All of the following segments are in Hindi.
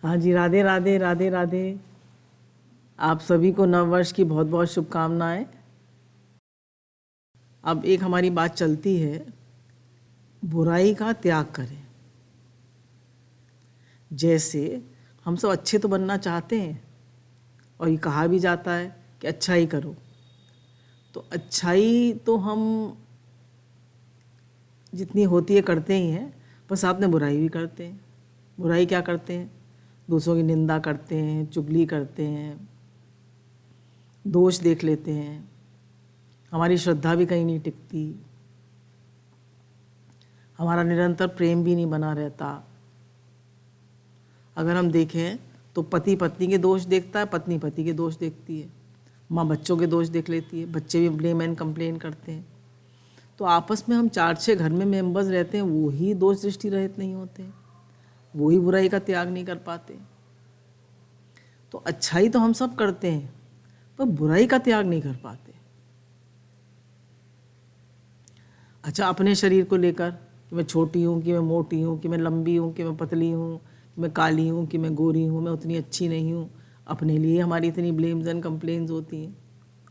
हाँ जी, राधे राधे राधे राधे। आप सभी को नव वर्ष की बहुत बहुत शुभकामनाएं। अब एक हमारी बात चलती है, बुराई का त्याग करें। जैसे हम सब अच्छे तो बनना चाहते हैं और ये कहा भी जाता है कि अच्छाई करो, तो अच्छाई तो हम जितनी होती है करते ही हैं, पर साथ में बुराई भी करते हैं। बुराई क्या करते हैं? दूसरों की निंदा करते हैं, चुगली करते हैं, दोष देख लेते हैं, हमारी श्रद्धा भी कहीं नहीं टिकती, हमारा निरंतर प्रेम भी नहीं बना रहता। अगर हम देखें तो पति पत्नी के दोष देखता है, पत्नी पति के दोष देखती है, माँ बच्चों के दोष देख लेती है, बच्चे भी ब्लेम एंड कंप्लेन करते हैं। तो आपस में हम 4-6 घर में मेंबर्स रहते हैं, वो ही दोष दृष्टि रहित नहीं होते, वो ही बुराई का त्याग नहीं कर पाते। तो अच्छाई तो हम सब करते हैं, पर बुराई का त्याग नहीं कर पाते। अच्छा, अपने शरीर को लेकर कि मैं छोटी हूँ, कि मैं मोटी हूँ, कि मैं लंबी हूँ, कि मैं पतली हूँ, कि मैं काली हूँ, कि मैं गोरी हूँ, मैं उतनी अच्छी नहीं हूँ, अपने लिए हमारी इतनी ब्लेम्स एंड कंप्लेन्स होती हैं,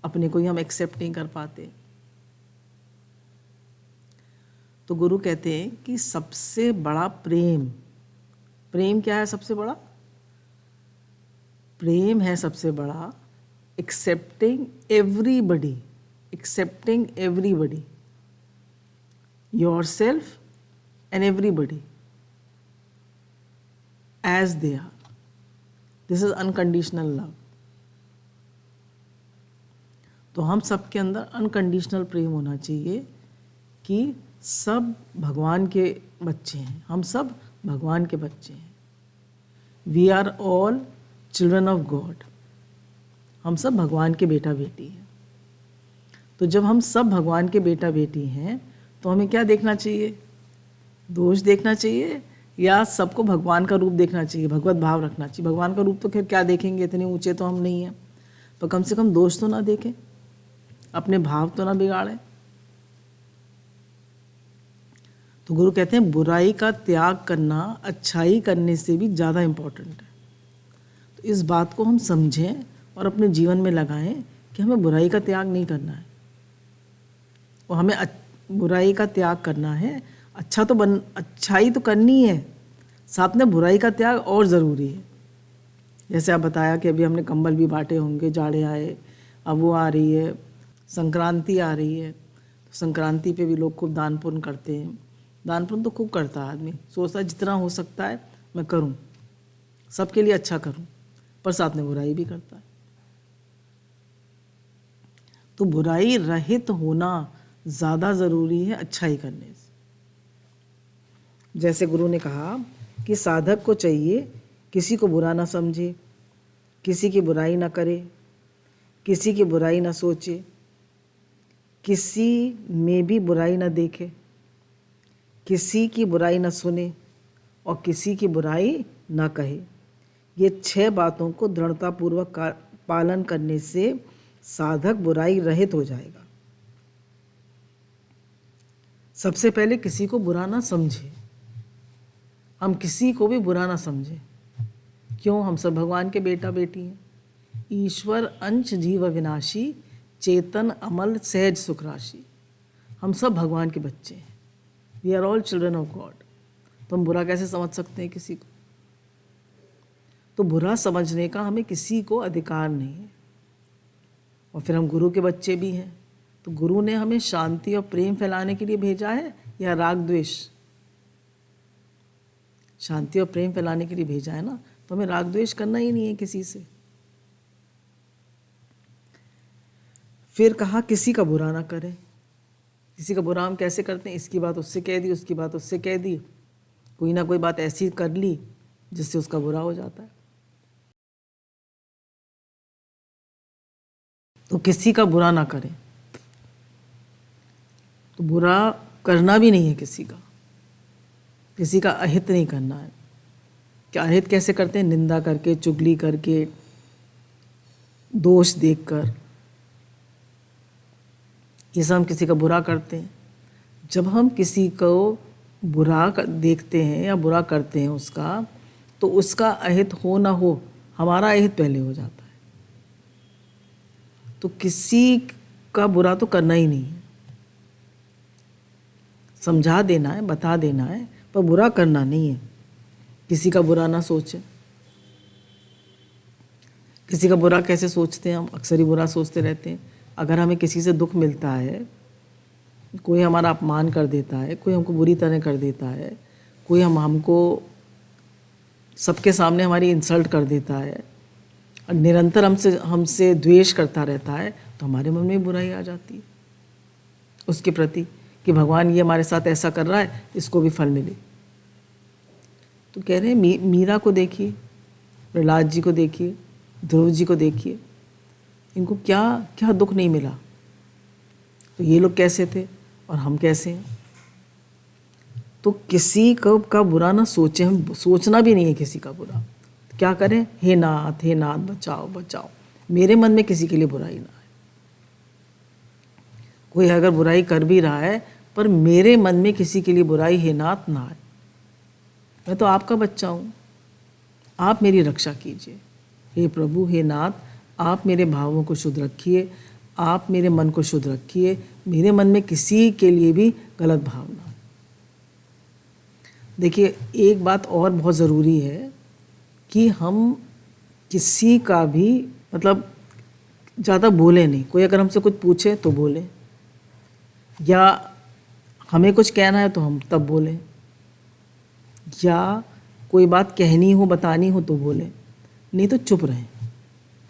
अपने को ही हम एक्सेप्ट नहीं कर पाते। तो गुरु कहते हैं कि सबसे बड़ा प्रेम, प्रेम क्या है? सबसे बड़ा प्रेम है सबसे बड़ा accepting everybody, accepting everybody, yourself and everybody as they are. This is unconditional love. तो हम सबके अंदर अनकंडीशनल प्रेम होना चाहिए कि सब भगवान के बच्चे हैं, हम सब भगवान के बच्चे हैं। We are all children of God, हम सब भगवान के बेटा बेटी हैं। तो जब हम सब भगवान के बेटा बेटी हैं तो हमें क्या देखना चाहिए? दोष देखना चाहिए या सबको भगवान का रूप देखना चाहिए, भगवत भाव रखना चाहिए? भगवान का रूप तो खैर क्या देखेंगे, इतने ऊंचे तो हम नहीं हैं, पर कम से कम दोष तो ना देखें, अपने भाव तो ना बिगाड़ें। तो गुरु कहते हैं बुराई का त्याग करना अच्छाई करने से भी ज़्यादा इम्पोर्टेंट है। तो इस बात को हम समझें और अपने जीवन में लगाएं कि हमें बुराई का त्याग नहीं करना है, और हमें बुराई का त्याग करना है। अच्छाई तो करनी है, साथ में बुराई का त्याग और ज़रूरी है। जैसे आप बताया कि अभी हमने कंबल भी बांटे होंगे, जाड़े आए, अब वो आ रही है, संक्रांति आ रही है, तो संक्रांति पे भी लोग खूब दान पुण्य करते हैं। दान पुण्य तो खूब करता है आदमी, सोचता है जितना हो सकता है मैं करूं, सबके लिए अच्छा करूं, पर साथ में बुराई भी करता है। तो बुराई रहित होना ज़्यादा ज़रूरी है अच्छाई करने से। जैसे गुरु ने कहा कि साधक को चाहिए किसी को बुरा ना समझे, किसी की बुराई ना करे, किसी की बुराई ना सोचे, किसी में भी बुराई ना देखे, किसी की बुराई ना सुने और किसी की बुराई ना कहे। ये 6 बातों को दृढ़तापूर्वक पालन करने से साधक बुराई रहित हो जाएगा। सबसे पहले किसी को बुरा ना समझे, हम किसी को भी बुरा ना समझें। क्यों? हम सब भगवान के बेटा बेटी हैं। ईश्वर अंश जीव विनाशी, चेतन अमल सहज सुख राशि। हम सब भगवान के बच्चे हैं, we are all children of God. तो हम बुरा कैसे समझ सकते हैं किसी को? तो बुरा समझने का हमें किसी को अधिकार नहीं है। और फिर हम गुरु के बच्चे भी हैं, तो गुरु ने हमें शांति और प्रेम फैलाने के लिए भेजा है या राग द्वेष? शांति और प्रेम फैलाने के लिए भेजा है ना, तो हमें राग द्वेष करना ही नहीं है किसी से। फिर कहा किसी का बुरा ना करें। किसी का बुरा हम कैसे करते हैं? इसकी बात उससे कह दी, उसकी बात उससे कह दी, कोई ना कोई बात ऐसी कर ली जिससे उसका बुरा हो जाता है। तो किसी का बुरा ना करें। तो बुरा करना भी नहीं है किसी का, किसी का अहित नहीं करना है। क्या अहित कैसे करते हैं? निंदा करके, चुगली करके, दोष देखकर, ये सब हम किसी का बुरा करते हैं। जब हम किसी को बुरा देखते हैं या बुरा करते हैं उसका, तो उसका अहित हो ना हो, हमारा अहित पहले हो जाता है। तो किसी का बुरा तो करना ही नहीं है, समझा देना है, बता देना है, पर बुरा करना नहीं है। किसी का बुरा ना सोचे। किसी का बुरा कैसे सोचते हैं हम? अक्सर ही बुरा सोचते रहते हैं। अगर हमें किसी से दुख मिलता है, कोई हमारा अपमान कर देता है, कोई हमको बुरी तरह कर देता है, कोई हमको सबके सामने हमारी इंसल्ट कर देता है और निरंतर हमसे द्वेष करता रहता है, तो हमारे मन में बुराई आ जाती है उसके प्रति कि भगवान ये हमारे साथ ऐसा कर रहा है, इसको भी फल मिले। तो कह रहे हैं मीरा को देखिए, प्रहलाद जी को देखिए, ध्रुव जी को देखिए, इनको क्या क्या दुख नहीं मिला। तो ये लोग कैसे थे और हम कैसे हैं? तो किसी का बुरा ना सोचें, हम सोचना भी नहीं है किसी का बुरा। तो क्या करें? हे नाथ बचाओ बचाओ, मेरे मन में किसी के लिए बुराई ना आए। कोई अगर बुराई कर भी रहा है, पर मेरे मन में किसी के लिए बुराई हे नाथ ना आए। मैं तो आपका बच्चा हूँ, आप मेरी रक्षा कीजिए। हे प्रभु, हे नाथ, आप मेरे भावों को शुद्ध रखिए, आप मेरे मन को शुद्ध रखिए, मेरे मन में किसी के लिए भी गलत भावना। देखिए, एक बात और बहुत ज़रूरी है कि हम किसी का भी मतलब ज़्यादा बोले नहीं। कोई अगर हमसे कुछ पूछे तो बोले, या हमें कुछ कहना है तो हम तब बोलें, या कोई बात कहनी हो, बतानी हो तो बोलें, नहीं तो चुप रहें।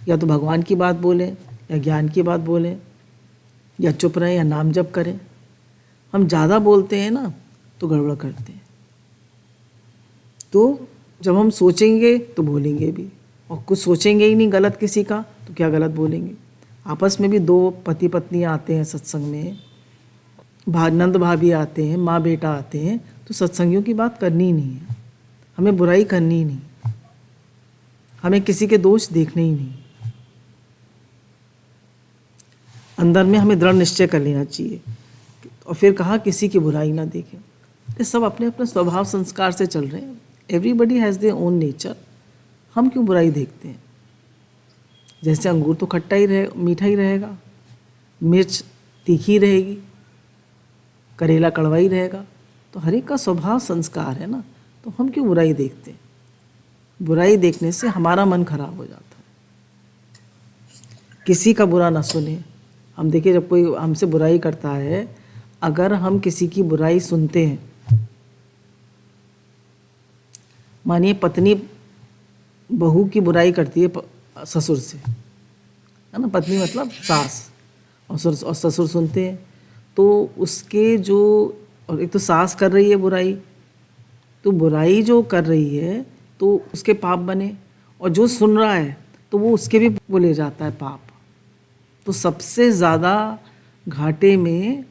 या तो भगवान की बात बोलें, या ज्ञान की बात बोलें, या चुप रहें, या नाम जप करें। हम ज़्यादा बोलते हैं ना तो गड़बड़ करते हैं। तो जब हम सोचेंगे तो बोलेंगे भी, और कुछ सोचेंगे ही नहीं गलत किसी का तो क्या गलत बोलेंगे। आपस में भी दो पति पत्नी आते हैं सत्संग में, नंद भाभी आते हैं, माँ बेटा आते हैं, तो सत्संगियों की बात करनी ही नहीं है, हमें बुराई करनी ही नहीं, हमें किसी के दोष देखने ही नहीं। अंदर में हमें दृढ़ निश्चय कर लेना चाहिए। और फिर कहा किसी की बुराई ना देखें। ये सब अपने अपने स्वभाव संस्कार से चल रहे हैं। Everybody has their own nature. हम क्यों बुराई देखते हैं? जैसे अंगूर तो खट्टा ही मीठा ही रहेगा, मिर्च तीखी रहेगी, करेला कड़वा ही रहेगा। तो हर एक का स्वभाव संस्कार है ना, तो हम क्यों बुराई देखते हैं? बुराई देखने से हमारा मन खराब हो जाता है। किसी का बुरा ना सुने। हम देखिए, जब कोई हमसे बुराई करता है, अगर हम किसी की बुराई सुनते हैं, मानिए पत्नी बहू की बुराई करती है ससुर से, है ना, पत्नी मतलब सास, और ससुर सुनते हैं, तो उसके जो, और एक तो सास कर रही है बुराई, तो बुराई जो कर रही है तो उसके पाप बने, और जो सुन रहा है तो वो उसके भी वो ले जाता है पाप। तो सबसे ज़्यादा घाटे में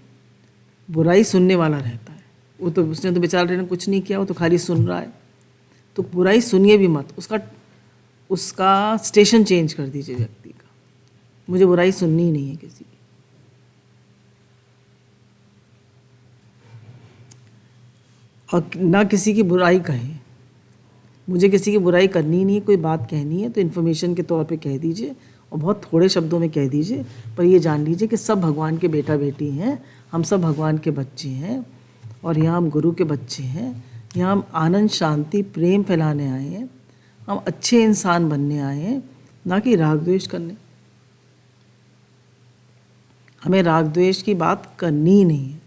बुराई सुनने वाला रहता है। वो तो उसने तो बेचारे ने कुछ नहीं किया, वो तो खाली सुन रहा है। तो बुराई सुनिए भी मत, उसका स्टेशन चेंज कर दीजिए व्यक्ति का। मुझे बुराई सुननी ही नहीं है किसी की। और ना किसी की बुराई कहें। मुझे किसी की बुराई करनी ही नहीं है, कोई बात कहनी है तो इन्फॉर्मेशन के तौर पे कह दीजिए, और बहुत थोड़े शब्दों में कह दीजिए, पर ये जान लीजिए कि सब भगवान के बेटा बेटी हैं, हम सब भगवान के बच्चे हैं, और यहाँ हम गुरु के बच्चे हैं। यहाँ हम आनंद शांति प्रेम फैलाने आए हैं, हम अच्छे इंसान बनने आए हैं, ना कि राग द्वेष करने। हमें राग द्वेष की बात करनी ही नहीं है,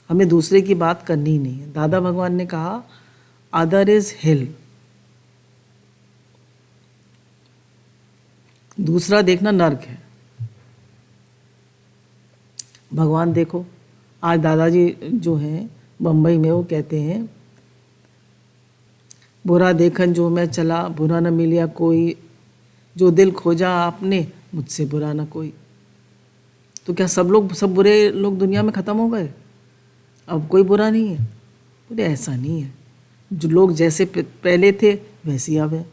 हमें दूसरे की बात करनी ही नहीं है। दादा भगवान ने कहा, अदर इज हिल, दूसरा देखना नर्क है। भगवान देखो, आज दादाजी जो हैं बम्बई में, वो कहते हैं, बुरा देखन जो मैं चला, बुरा न मिलिया कोई, जो दिल खोजा आपने, मुझसे बुरा न कोई। तो क्या सब बुरे लोग दुनिया में ख़त्म हो गए? अब कोई बुरा नहीं है? बोले ऐसा नहीं है, जो लोग जैसे पहले थे वैसे ही अब है।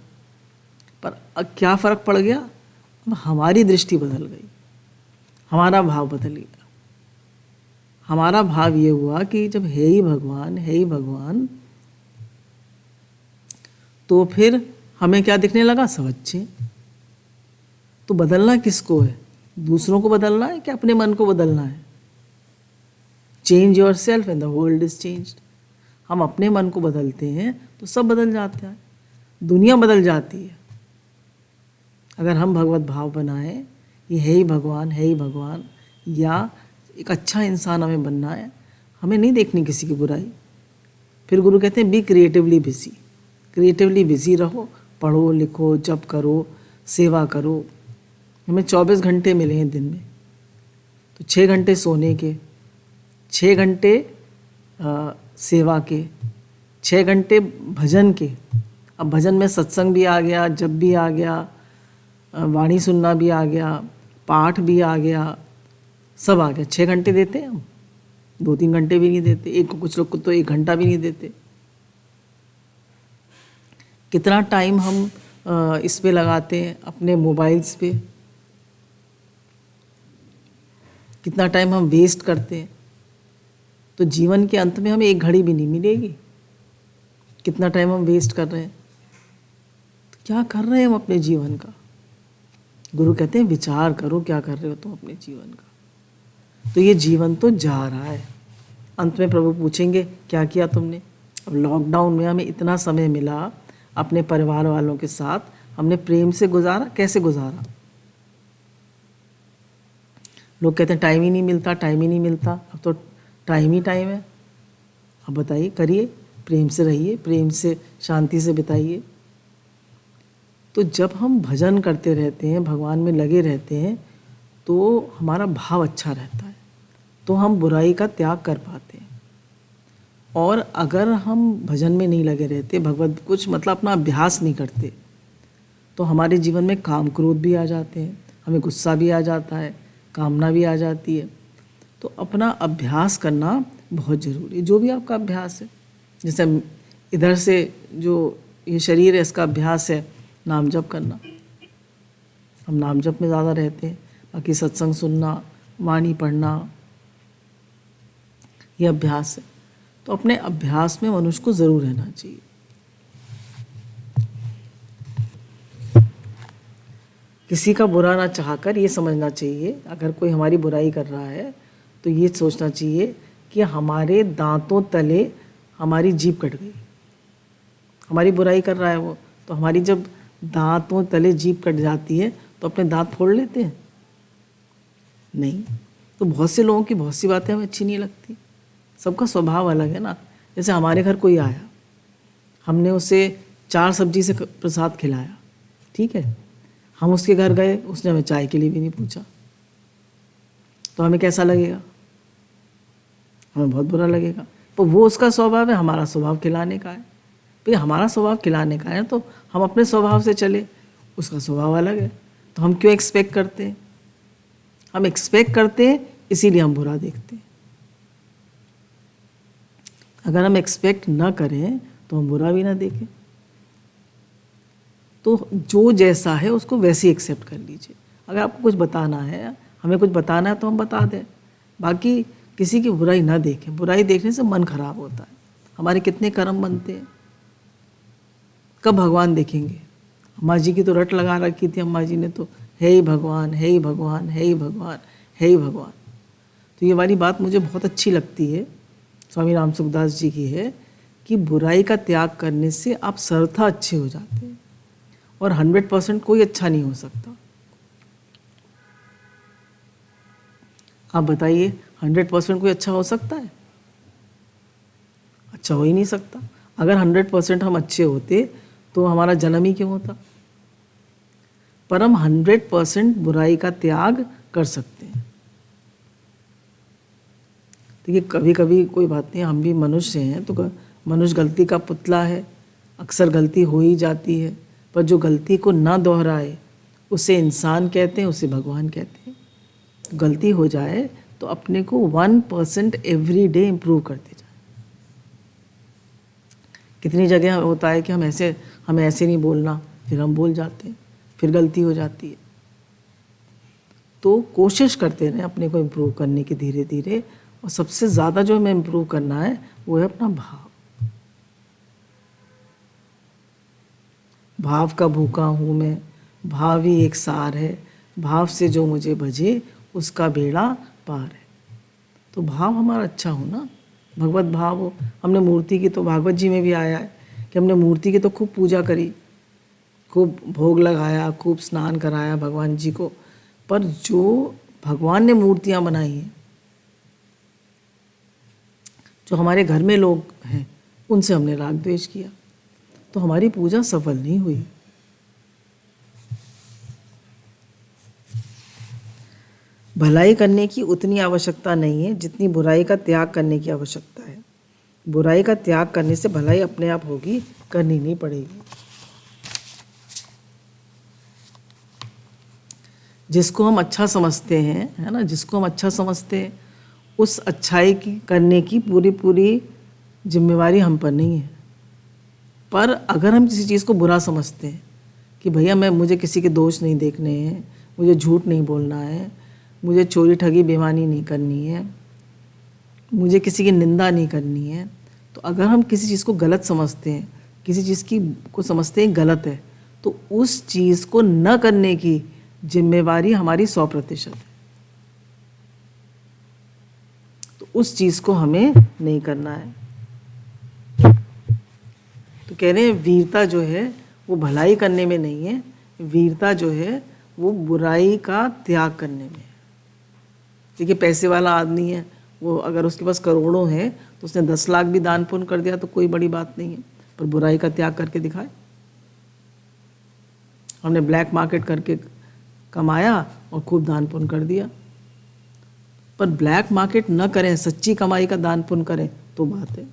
पर अब क्या फ़र्क पड़ गया? अब हमारी दृष्टि बदल गई, हमारा भाव बदल गया। हमारा भाव ये हुआ कि जब है ही भगवान, है ही भगवान, तो फिर हमें क्या दिखने लगा, सब अच्छे। तो बदलना किसको है? दूसरों को बदलना है कि अपने मन को बदलना है? Change your self and the world is changed. हम अपने मन को बदलते हैं तो सब बदल जाता है, दुनिया बदल जाती है। अगर हम भगवत भाव बनाएं, ये है ही भगवान, है ही भगवान, या एक अच्छा इंसान हमें बनना है, हमें नहीं देखनी किसी की बुराई। फिर गुरु कहते हैं be creatively busy. Creatively busy रहो, पढ़ो लिखो, जप करो, सेवा करो। हमें 24 घंटे मिले हैं दिन में, तो 6 घंटे सोने के, 6 घंटे सेवा के, 6 घंटे भजन के। अब भजन में सत्संग भी आ गया, जप भी आ गया, वाणी सुनना भी आ गया, पाठ भी आ गया, सब आ गया। 6 घंटे देते हैं हम, 2-3 घंटे भी नहीं देते। कुछ लोग को तो 1 घंटा भी नहीं देते। कितना टाइम हम इस पे लगाते हैं, अपने मोबाइल्स पे, कितना टाइम हम वेस्ट करते हैं। तो जीवन के अंत में हमें 1 घड़ी भी नहीं मिलेगी। कितना टाइम हम वेस्ट कर रहे हैं, तो क्या कर रहे हैं हम अपने जीवन का? गुरु कहते हैं विचार करो क्या कर रहे हो तुम अपने जीवन का। तो ये जीवन तो जा रहा है, अंत में प्रभु पूछेंगे क्या किया तुमने। अब लॉकडाउन में हमें इतना समय मिला अपने परिवार वालों के साथ, हमने प्रेम से गुजारा, कैसे गुजारा? लोग कहते हैं टाइम ही नहीं मिलता, टाइम ही नहीं मिलता। अब तो टाइम ही टाइम है। अब बताइए, करिए, प्रेम से रहिए, प्रेम से शांति से बिताइए। तो जब हम भजन करते रहते हैं, भगवान में लगे रहते हैं, तो हमारा भाव अच्छा रहता है, तो हम बुराई का त्याग कर पाते हैं। और अगर हम भजन में नहीं लगे रहते, भगवत कुछ मतलब अपना अभ्यास नहीं करते, तो हमारे जीवन में काम क्रोध भी आ जाते हैं, हमें गुस्सा भी आ जाता है, कामना भी आ जाती है। तो अपना अभ्यास करना बहुत ज़रूरी है, जो भी आपका अभ्यास है। जैसे इधर से जो ये शरीर है, इसका अभ्यास है नाम जप करना, हम नाम जप में ज़्यादा रहते हैं। बाकी सत्संग सुनना, वाणी पढ़ना, ये अभ्यास है। तो अपने अभ्यास में मनुष्य को ज़रूर रहना चाहिए। किसी का बुरा ना चाहकर ये समझना चाहिए, अगर कोई हमारी बुराई कर रहा है तो ये सोचना चाहिए कि हमारे दांतों तले हमारी जीभ कट गई। हमारी बुराई कर रहा है वो, तो हमारी जब दांतों तले जीभ कट जाती है तो अपने दांत फोड़ लेते हैं? नहीं। तो बहुत से लोगों की बहुत सी बातें हमें अच्छी नहीं लगती। सबका स्वभाव अलग है ना। जैसे हमारे घर कोई आया, हमने उसे 4 सब्जी से प्रसाद खिलाया, ठीक है, हम उसके घर गए, उसने हमें चाय के लिए भी नहीं पूछा, तो हमें कैसा लगेगा? हमें बहुत बुरा लगेगा। तो वो उसका स्वभाव है, हमारा स्वभाव खिलाने का है। भाई हमारा स्वभाव खिलाने का है तो हम अपने स्वभाव से चले, उसका स्वभाव अलग है, तो हम क्यों एक्सपेक्ट करते हैं? हम एक्सपेक्ट करते हैं इसीलिए हम बुरा देखते हैं। अगर हम एक्सपेक्ट ना करें तो हम बुरा भी ना देखें। तो जो जैसा है उसको वैसे ही एक्सेप्ट कर लीजिए। अगर आपको कुछ बताना है, हमें कुछ बताना है तो हम बता दें, बाकी किसी की बुराई ना देखें। बुराई देखने से मन खराब होता है। हमारे कितने कर्म बनते हैं, कब भगवान देखेंगे? अम्मा जी की तो रट लगा रखी थी, अम्मा जी ने तो है ही भगवान, है ही भगवान, है ही भगवान, है ही भगवान। तो ये वाली बात मुझे बहुत अच्छी लगती है, स्वामी राम सुखदास जी की है, कि बुराई का त्याग करने से आप सर्वथा अच्छे हो जाते हैं, और 100% कोई अच्छा नहीं हो सकता। आप बताइए, 100% कोई अच्छा हो सकता है? अच्छा हो ही नहीं सकता। अगर 100% हम अच्छे होते तो हमारा जन्म ही क्यों होता? पर हम 100% बुराई का त्याग कर सकते हैं। देखिए, कभी कभी कोई बात नहीं, हम भी मनुष्य हैं, तो मनुष्य गलती का पुतला है, अक्सर गलती हो ही जाती है। पर जो गलती को ना दोहराए उसे इंसान कहते हैं, उसे भगवान कहते हैं। तो गलती हो जाए तो अपने को 1% एवरी डे इम्प्रूव करते जाए। कितनी जगह होता है कि हमें ऐसे नहीं बोलना, फिर हम बोल जाते हैं, फिर गलती हो जाती है। तो कोशिश करते रहें अपने को इम्प्रूव करने की, धीरे धीरे। और सबसे ज़्यादा जो हमें इम्प्रूव करना है वो है अपना भाव। भाव का भूखा हूँ मैं, भाव ही एक सार है, भाव से जो मुझे भजे उसका बेड़ा पार है। तो भाव हमारा अच्छा हो ना, भगवत भाव हो। हमने मूर्ति की, तो भागवत जी में भी आया है कि हमने मूर्ति की तो खूब पूजा करी, खूब भोग लगाया, खूब स्नान कराया भगवान जी को, पर जो भगवान ने मूर्तियाँ बनाई हैं, जो हमारे घर में लोग हैं, उनसे हमने राग द्वेष किया, तो हमारी पूजा सफल नहीं हुई। भलाई करने की उतनी आवश्यकता नहीं है जितनी बुराई का त्याग करने की आवश्यकता है। बुराई का त्याग करने से भलाई अपने आप होगी, करनी नहीं पड़ेगी। जिसको हम अच्छा समझते हैं, है ना, जिसको हम अच्छा समझते हैं, उस अच्छाई की करने की पूरी पूरी जिम्मेवारी हम पर नहीं है। पर अगर हम किसी चीज़ को बुरा समझते हैं कि भैया मुझे किसी के दोष नहीं देखने हैं, मुझे झूठ नहीं बोलना है, मुझे चोरी ठगी बेईमानी नहीं करनी है, मुझे किसी की निंदा नहीं करनी है, तो अगर हम किसी चीज़ को गलत समझते हैं, किसी चीज़ की को समझते हैं गलत है, तो उस चीज़ को न करने की जिम्मेवारी हमारी 100% है। तो उस चीज़ को हमें नहीं करना है। तो कह रहे हैं वीरता जो है वो भलाई करने में नहीं है, वीरता जो है वो बुराई का त्याग करने में है। देखिए पैसे वाला आदमी है, वो अगर उसके पास करोड़ों हैं तो उसने 10 लाख भी दान पुण्य कर दिया तो कोई बड़ी बात नहीं है, पर बुराई का त्याग करके दिखाए। हमने ब्लैक मार्केट करके कमाया और खूब दान पुण्य कर दिया, पर ब्लैक मार्केट न करें, सच्ची कमाई का दान पुण्य करें तो बात है।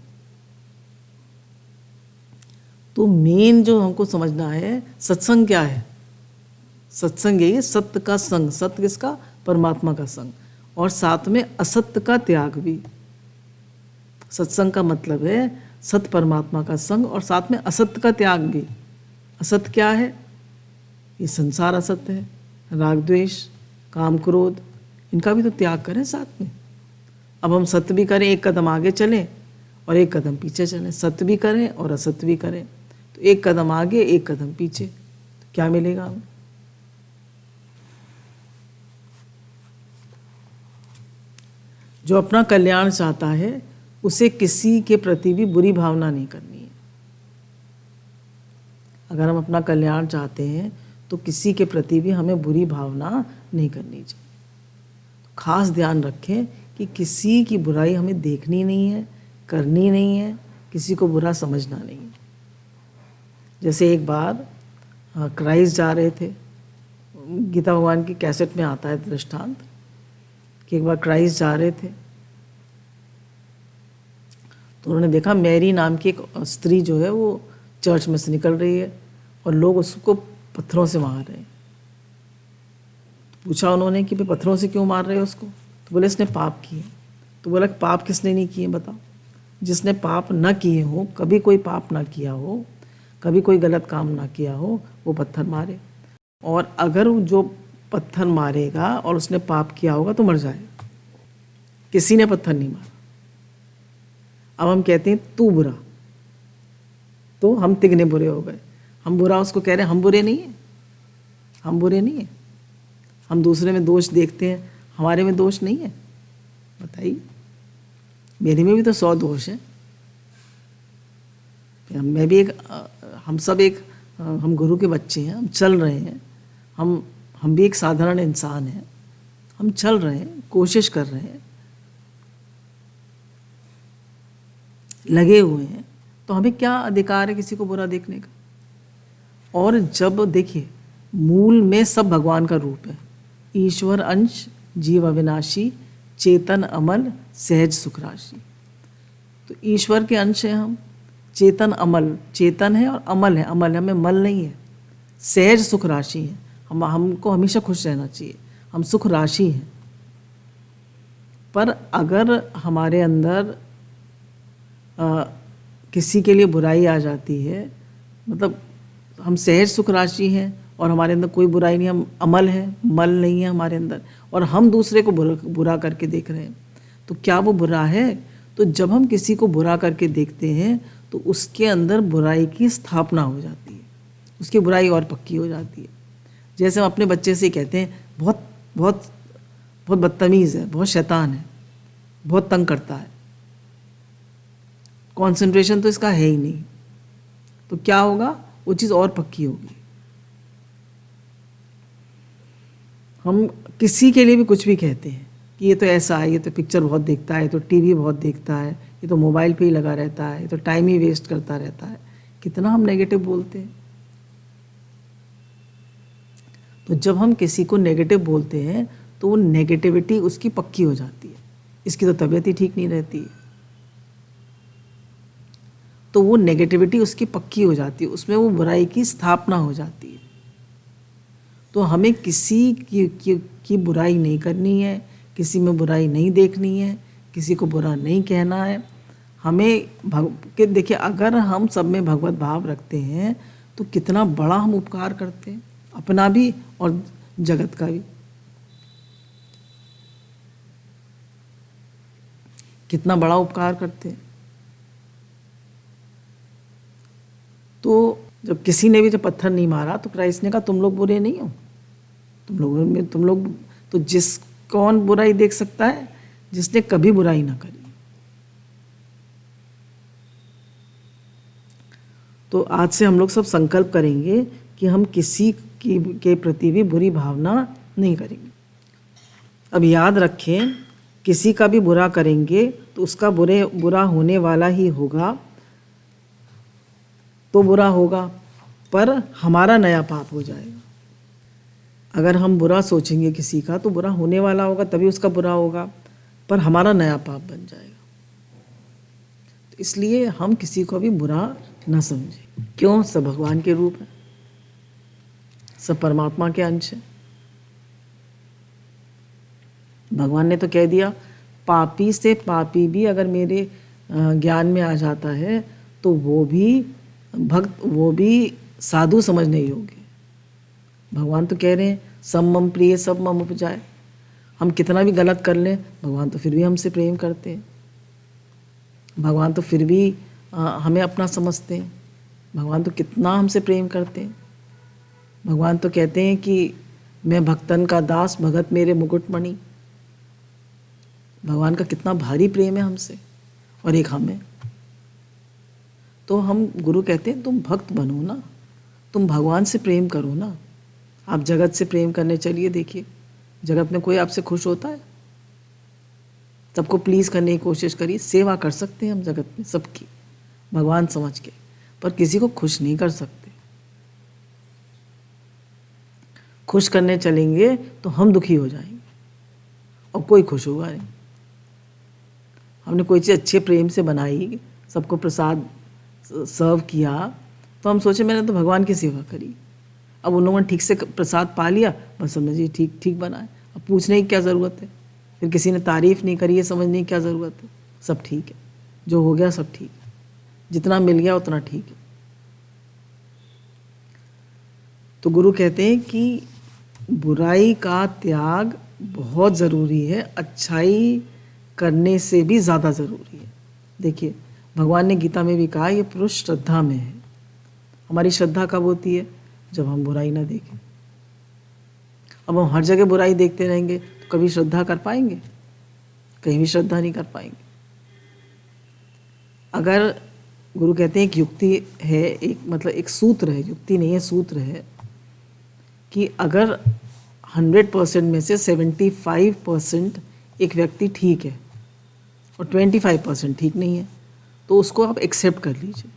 तो मेन जो हमको समझना है, सत्संग क्या है? सत्संग यही सत्य का संग। सत्य किसका? परमात्मा का संग, और साथ में असत्य का त्याग भी। सत्संग का मतलब है सत्य परमात्मा का संग और साथ में असत्य का त्याग भी। असत्य क्या है? ये संसार असत्य है, राग द्वेष काम क्रोध, इनका भी तो त्याग करें साथ में। अब हम सत्य भी करें, एक कदम आगे चलें और एक कदम पीछे चलें, सत्य भी करें और असत्य भी करें, तो एक कदम आगे एक कदम पीछे, तो क्या मिलेगा हमें? जो अपना कल्याण चाहता है उसे किसी के प्रति भी बुरी भावना नहीं करनी है। अगर हम अपना कल्याण चाहते हैं तो किसी के प्रति भी हमें बुरी भावना नहीं करनी चाहिए। तो खास ध्यान रखें कि किसी की बुराई हमें देखनी नहीं है, करनी नहीं है, किसी को बुरा समझना नहीं है। जैसे एक बार क्राइस्ट जा रहे थे, गीता भगवान की कैसेट में आता है दृष्टांत कि एक बार क्राइस्ट जा रहे थे तो उन्होंने देखा मैरी नाम की एक स्त्री जो है वो चर्च में से निकल रही है और लोग उसको पत्थरों से मार रहे हैं। तो पूछा उन्होंने कि भाई पत्थरों से क्यों मार रहे हो उसको? तो बोले इसने पाप किए। तो बोला पाप किसने नहीं किए बताओ? जिसने पाप न किए हो, कभी कोई पाप ना किया हो, कभी कोई गलत काम ना किया हो, वो पत्थर मारे। और अगर जो पत्थर मारेगा और उसने पाप किया होगा तो मर जाएगा। किसी ने पत्थर नहीं मारा। अब हम कहते हैं तू बुरा, तो हम तिगने बुरे हो गए। हम बुरा उसको कह रहे हैं, हम बुरे नहीं हैं, हम बुरे नहीं हैं। हम दूसरे में दोष देखते हैं, हमारे में दोष नहीं है। बताइए, मेरे में भी तो 100 दोष हैं। मैं भी एक, हम सब एक, हम गुरु के बच्चे हैं, हम चल रहे हैं, हम भी एक साधारण इंसान हैं, हम चल रहे हैं, कोशिश कर रहे हैं, लगे हुए हैं, तो हमें क्या अधिकार है किसी को बुरा देखने का? और जब देखिए मूल में सब भगवान का रूप है, ईश्वर अंश, जीव अविनाशी, चेतन अमल, सहज सुख राशि। तो ईश्वर के अंश हैं हम, चेतन अमल, चेतन है और अमल है, अमल है, हमें मल नहीं है, सहज सुख राशि है, हमको हमेशा खुश रहना चाहिए, हम सुख राशि हैं। पर अगर हमारे अंदर किसी के लिए बुराई आ जाती है, मतलब हम सहज सुख राशि हैं और हमारे अंदर कोई बुराई नहीं, हम अमल है, मल नहीं है हमारे अंदर, और हम दूसरे को बुरा करके देख रहे हैं, तो क्या वो बुरा है? तो जब हम किसी को बुरा करके देखते हैं तो उसके अंदर बुराई की स्थापना हो जाती है, उसकी बुराई और पक्की हो जाती है। जैसे हम अपने बच्चे से कहते हैं बहुत बहुत बहुत बदतमीज़ है, बहुत शैतान है, बहुत तंग करता है, कंसंट्रेशन तो इसका है ही नहीं, तो क्या होगा, वो चीज़ और पक्की होगी। हम किसी के लिए भी कुछ भी कहते हैं कि ये तो ऐसा है, ये तो पिक्चर बहुत देखता है, ये तो टीवी बहुत देखता है, ये तो मोबाइल पे ही लगा रहता है, ये तो टाइम ही वेस्ट करता रहता है, कितना हम नेगेटिव बोलते हैं। तो जब हम किसी को नेगेटिव बोलते हैं तो वो नेगेटिविटी उसकी पक्की हो जाती है, इसकी तो तबीयत ही ठीक नहीं रहती है, तो वो नेगेटिविटी उसकी पक्की हो जाती है, उसमें वो बुराई की स्थापना हो जाती है। तो हमें किसी की बुराई नहीं करनी है, किसी में बुराई नहीं देखनी है, किसी को बुरा नहीं कहना है। हमें देखिए, अगर हम सब में भगवत भाव रखते हैं तो कितना बड़ा हम उपकार करते हैं, अपना भी और जगत का भी। कितना बड़ा उपकार करते हैं। तो जब किसी ने भी जब पत्थर नहीं मारा तो क्राइस्ट ने कहा तुम लोग बुरे नहीं हो, तुम लोग तो कौन बुराई देख सकता है, जिसने कभी बुराई ना करी। तो आज से हम लोग सब संकल्प करेंगे कि हम किसी के प्रति भी बुरी भावना नहीं करेंगे। अब याद रखें, किसी का भी बुरा करेंगे तो उसका बुरा होने वाला ही होगा, तो बुरा होगा, पर हमारा नया पाप हो जाएगा। अगर हम बुरा सोचेंगे किसी का तो बुरा होने वाला होगा, तभी उसका बुरा होगा, पर हमारा नया पाप बन जाएगा। तो इसलिए हम किसी को भी बुरा न समझें। क्यों? सब भगवान के रूप है, सब परमात्मा के अंश है। भगवान ने तो कह दिया, पापी से पापी भी अगर मेरे ज्ञान में आ जाता है तो वो भी साधु समझने योग्य। भगवान तो कह रहे हैं सब मम प्रिय सब मम उपजाए। हम कितना भी गलत कर लें, भगवान तो फिर भी हमसे प्रेम करते हैं, भगवान तो फिर भी हमें अपना समझते हैं, भगवान तो कितना हमसे प्रेम करते हैं। भगवान तो कहते हैं कि मैं भक्तन का दास, भगत मेरे मुकुटमणि। भगवान का कितना भारी प्रेम है हमसे, और एक हमें। तो हम गुरु कहते हैं तुम भक्त बनो ना, तुम भगवान से प्रेम करो ना। आप जगत से प्रेम करने चलिए, देखिए जगत में कोई आपसे खुश होता है? सबको प्लीज़ करने की कोशिश करिए। सेवा कर सकते हैं हम जगत में सबकी, भगवान समझ के, पर किसी को खुश नहीं कर सकते। खुश करने चलेंगे तो हम दुखी हो जाएंगे और कोई खुश होगा नहीं। हमने कोई चीज़ अच्छे प्रेम से बनाई, सबको प्रसाद सर्व किया, तो हम सोचे मैंने तो भगवान की सेवा करी। अब उन लोगों ने ठीक से प्रसाद पा लिया, बस समझिए ठीक ठीक बना है। अब पूछने की क्या ज़रूरत है? फिर किसी ने तारीफ़ नहीं करी है, समझने की क्या ज़रूरत है? सब ठीक है, जो हो गया सब ठीक है, जितना मिल गया उतना ठीक है। तो गुरु कहते हैं कि बुराई का त्याग बहुत ज़रूरी है, अच्छाई करने से भी ज़्यादा ज़रूरी है। देखिए भगवान ने गीता में भी कहा, ये पुरुष श्रद्धा में है। हमारी श्रद्धा कब होती है? जब हम बुराई ना देखें। अब हम हर जगह बुराई देखते रहेंगे तो कभी श्रद्धा कर पाएंगे? कहीं भी श्रद्धा नहीं कर पाएंगे। अगर गुरु कहते हैं एक युक्ति है, एक सूत्र है, युक्ति नहीं है सूत्र है, कि अगर 100% में से 75% एक व्यक्ति ठीक है और 25% ठीक नहीं है, तो उसको आप एक्सेप्ट कर लीजिए।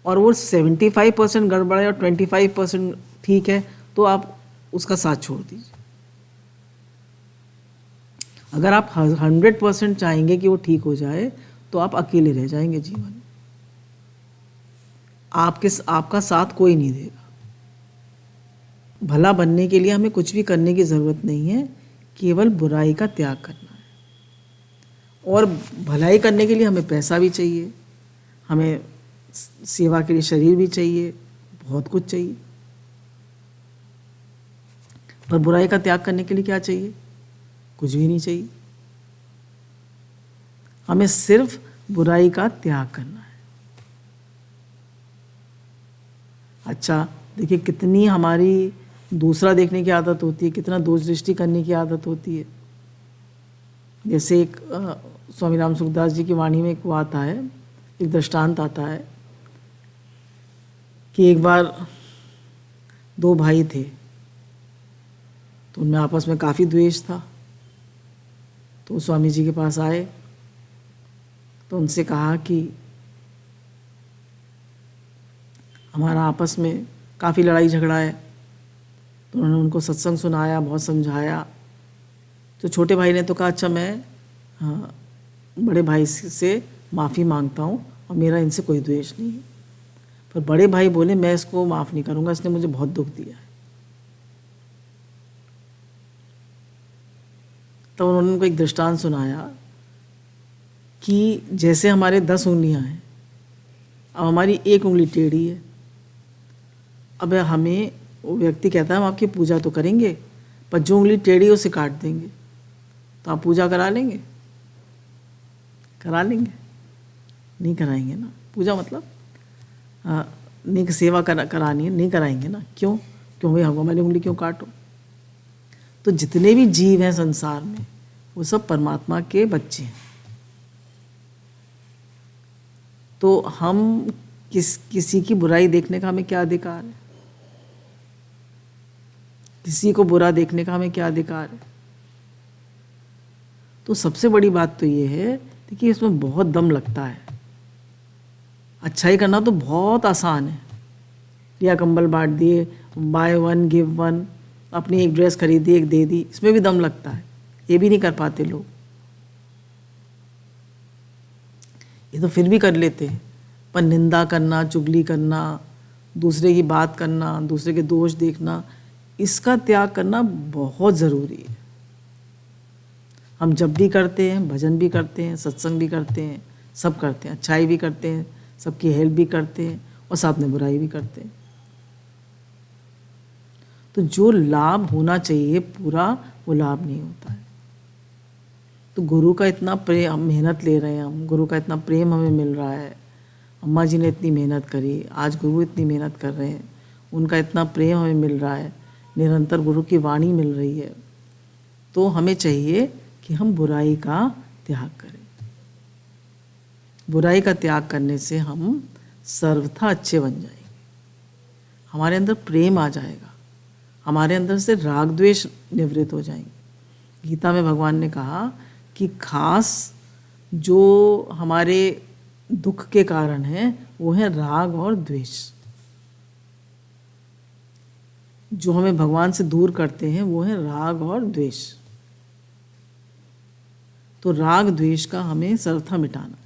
और वो 75% गड़बड़ है और 25% ठीक है, तो आप उसका साथ छोड़ दीजिए। अगर आप 100% चाहेंगे कि वो ठीक हो जाए तो आप अकेले रह जाएंगे जीवन में, आपका साथ कोई नहीं देगा। भला बनने के लिए हमें कुछ भी करने की ज़रूरत नहीं है, केवल बुराई का त्याग करना है। और भलाई करने के लिए हमें पैसा भी चाहिए, हमें सेवा के लिए शरीर भी चाहिए, बहुत कुछ चाहिए। पर बुराई का त्याग करने के लिए क्या चाहिए? कुछ भी नहीं चाहिए। हमें सिर्फ बुराई का त्याग करना है। अच्छा, देखिए कितनी हमारी दूसरा देखने की आदत होती है, कितना दोष दृष्टि करने की आदत होती है। जैसे एक स्वामी राम सुखदास जी की वाणी में एक वो आता है, एक दृष्टांत आता है कि एक बार दो भाई थे, तो उनमें आपस में काफ़ी द्वेष था। तो स्वामी जी के पास आए तो उनसे कहा कि हमारा आपस में काफ़ी लड़ाई झगड़ा है। तो उन्होंने उनको सत्संग सुनाया, बहुत समझाया। तो छोटे भाई ने तो कहा अच्छा मैं बड़े भाई से माफ़ी मांगता हूँ और मेरा इनसे कोई द्वेष नहीं है। पर बड़े भाई बोले मैं इसको माफ़ नहीं करूँगा, इसने मुझे बहुत दुख दिया है। तब उन्होंने उनको एक दृष्टांत सुनाया कि जैसे हमारे 10 उंगलियां हैं, अब हमारी एक उंगली टेढ़ी है। अब हमें वो व्यक्ति कहता है हम आपकी पूजा तो करेंगे, पर जो उंगली टेढ़ी है उसे काट देंगे, तो आप पूजा करा लेंगे? करा लेंगे? नहीं कराएंगे ना। पूजा मतलब नहीं, सेवा करानी है, नहीं कराएंगे ना। क्यों? क्यों भाई हमको हमारी उंगली क्यों काटो? तो जितने भी जीव हैं संसार में वो सब परमात्मा के बच्चे हैं। तो हम किसी की बुराई देखने का हमें क्या अधिकार है? किसी को बुरा देखने का हमें क्या अधिकार है? तो सबसे बड़ी बात तो ये है कि इसमें बहुत दम लगता है। अच्छाई करना तो बहुत आसान है। लिया कंबल बांट दिए, बाय वन गिव वन, अपनी एक ड्रेस खरीदी एक दे दी, इसमें भी दम लगता है। ये भी नहीं कर पाते लोग। ये तो फिर भी कर लेते हैं, पर निंदा करना, चुगली करना, दूसरे की बात करना, दूसरे के दोष देखना, इसका त्याग करना बहुत ज़रूरी है। हम जब भी करते हैं, भजन भी करते हैं, सत्संग भी करते हैं, सब करते हैं, अच्छाई भी करते हैं, सबकी हेल्प भी करते हैं और साथ में बुराई भी करते हैं। तो जो लाभ होना चाहिए पूरा, वो लाभ नहीं होता है। तो गुरु का इतना प्रेम, हम मेहनत ले रहे हैं, हम गुरु का इतना प्रेम हमें मिल रहा है। अम्मा जी ने इतनी मेहनत करी, आज गुरु इतनी मेहनत कर रहे हैं, उनका इतना प्रेम हमें मिल रहा है, निरंतर गुरु की वाणी मिल रही है। तो हमें चाहिए कि हम बुराई का त्याग करें। बुराई का त्याग करने से हम सर्वथा अच्छे बन जाएंगे। हमारे अंदर प्रेम आ जाएगा, हमारे अंदर से राग द्वेष निवृत्त हो जाएंगे। गीता में भगवान ने कहा कि खास जो हमारे दुख के कारण है वो है राग और द्वेष। जो हमें भगवान से दूर करते हैं वो है राग और द्वेष। तो राग द्वेष का हमें सर्वथा मिटाना है।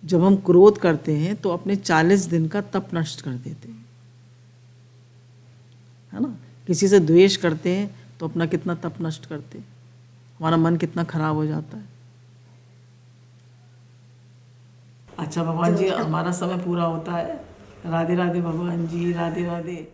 जब हम क्रोध करते हैं तो अपने 40 दिन का तप नष्ट कर देते हैं, है ना। किसी से द्वेष करते हैं तो अपना कितना तप नष्ट करते हैं, हमारा मन कितना खराब हो जाता है। अच्छा भगवान जी, हमारा समय पूरा होता है। राधे राधे भगवान जी, राधे राधे।